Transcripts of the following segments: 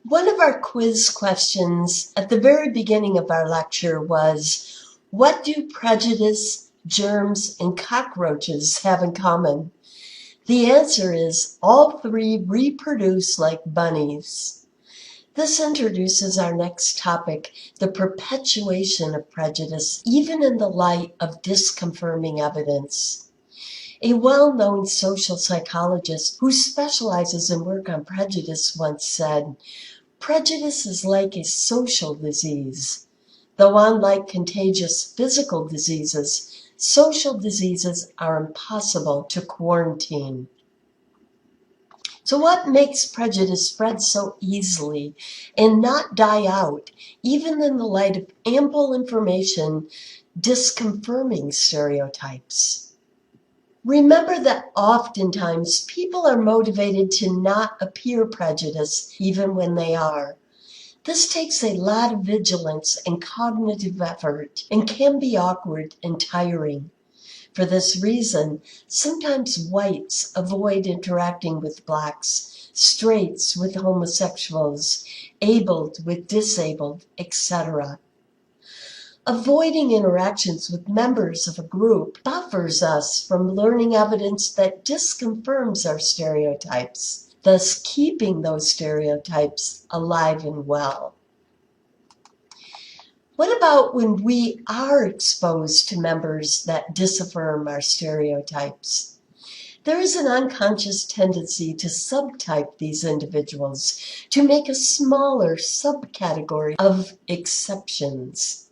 One of our quiz questions at the very beginning of our lecture was, what do prejudice, germs, and cockroaches have in common? The answer is all three reproduce like bunnies. This introduces our next topic, the perpetuation of prejudice, even in the light of disconfirming evidence. A well-known social psychologist who specializes in work on prejudice once said, "Prejudice is like a social disease. Though unlike contagious physical diseases, social diseases are impossible to quarantine." So what makes prejudice spread so easily and not die out, even in the light of ample information disconfirming stereotypes? Remember that oftentimes people are motivated to not appear prejudiced even when they are. This takes a lot of vigilance and cognitive effort and can be awkward and tiring. For this reason, sometimes whites avoid interacting with blacks, straights with homosexuals, abled with disabled, etc. Avoiding interactions with members of a group buffers us from learning evidence that disconfirms our stereotypes, thus keeping those stereotypes alive and well. What about when we are exposed to members that disaffirm our stereotypes? There is an unconscious tendency to subtype these individuals to make a smaller subcategory of exceptions.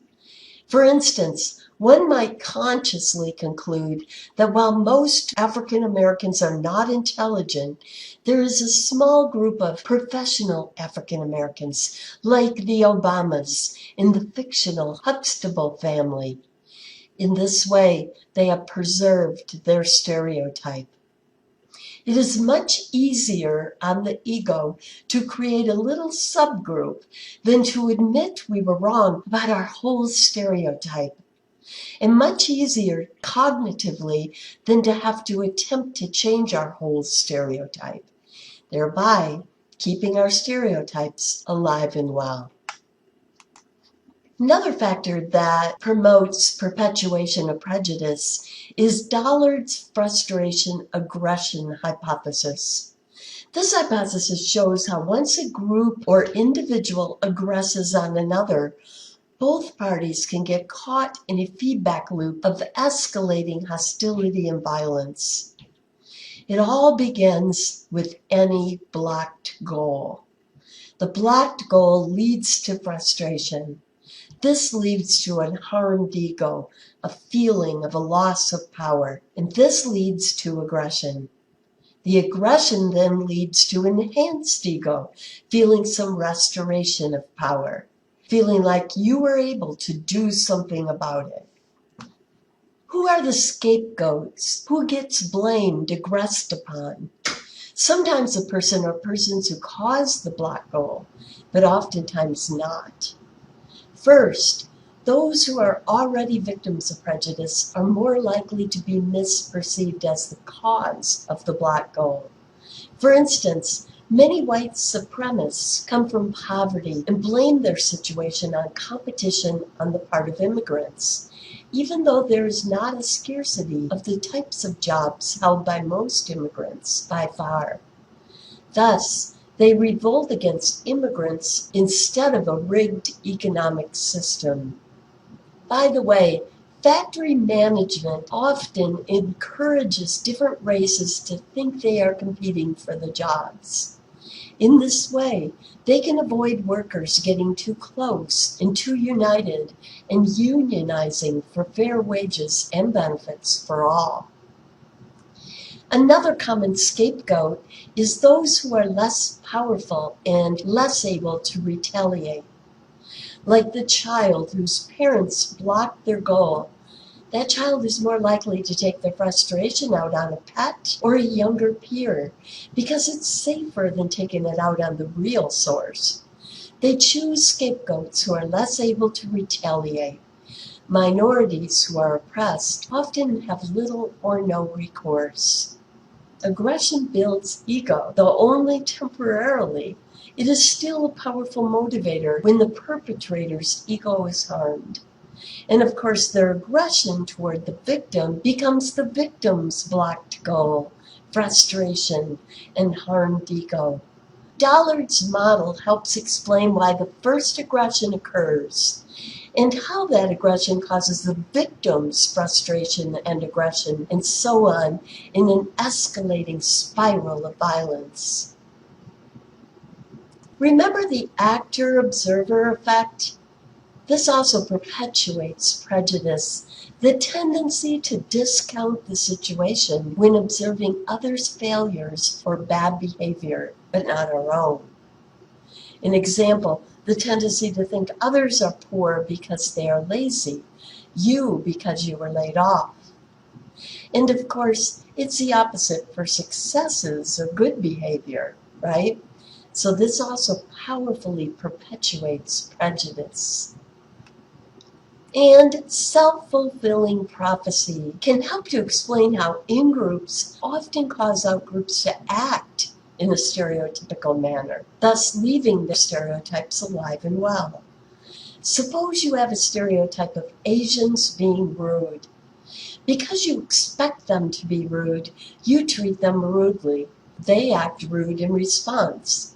For instance, one might consciously conclude that while most African Americans are not intelligent, there is a small group of professional African Americans, like the Obamas in the fictional Huxtable family. In this way, they have preserved their stereotype. It is much easier on the ego to create a little subgroup than to admit we were wrong about our whole stereotype, and much easier cognitively than to have to attempt to change our whole stereotype, thereby keeping our stereotypes alive and well. Another factor that promotes perpetuation of prejudice is Dollard's frustration-aggression hypothesis. This hypothesis shows how once a group or individual aggresses on another, both parties can get caught in a feedback loop of escalating hostility and violence. It all begins with any blocked goal. The blocked goal leads to frustration. This leads to a harmed ego, a feeling of a loss of power, and this leads to aggression. The aggression then leads to enhanced ego, feeling some restoration of power, feeling like you were able to do something about it. Who are the scapegoats? Who gets blamed, aggressed upon? Sometimes the person or persons who cause the block goal, but oftentimes not. First, those who are already victims of prejudice are more likely to be misperceived as the cause of the block goal. For instance, many white supremacists come from poverty and blame their situation on competition on the part of immigrants, even though there is not a scarcity of the types of jobs held by most immigrants by far. Thus, they revolt against immigrants instead of a rigged economic system. By the way, factory management often encourages different races to think they are competing for the jobs. In this way, they can avoid workers getting too close and too united and unionizing for fair wages and benefits for all. Another common scapegoat is those who are less powerful and less able to retaliate. Like the child whose parents blocked their goal, that child is more likely to take their frustration out on a pet or a younger peer because it's safer than taking it out on the real source. They choose scapegoats who are less able to retaliate. Minorities who are oppressed often have little or no recourse. Aggression builds ego, though only temporarily. It is still a powerful motivator when the perpetrator's ego is harmed. And of course, their aggression toward the victim becomes the victim's blocked goal, frustration, and harmed ego. Dollard's model helps explain why the first aggression occurs and how that aggression causes the victim's frustration and aggression, and so on, in an escalating spiral of violence. Remember the actor-observer effect? This also perpetuates prejudice, the tendency to discount the situation when observing others' failures or bad behavior, but not our own. An example, the tendency to think others are poor because they are lazy, you because you were laid off. And of course, it's the opposite for successes or good behavior, right? So this also powerfully perpetuates prejudice. And self-fulfilling prophecy can help to explain how in-groups often cause out-groups to act in a stereotypical manner, thus leaving the stereotypes alive and well. Suppose you have a stereotype of Asians being rude. Because you expect them to be rude, you treat them rudely. They act rude in response.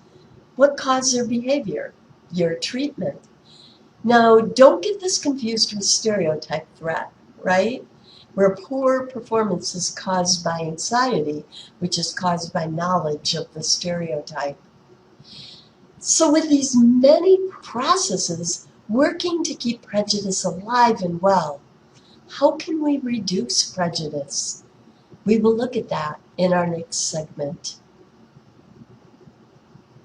What caused their behavior? Your treatment. Now, don't get this confused with stereotype threat, right? Where poor performance is caused by anxiety, which is caused by knowledge of the stereotype. So with these many processes working to keep prejudice alive and well, how can we reduce prejudice? We will look at that in our next segment.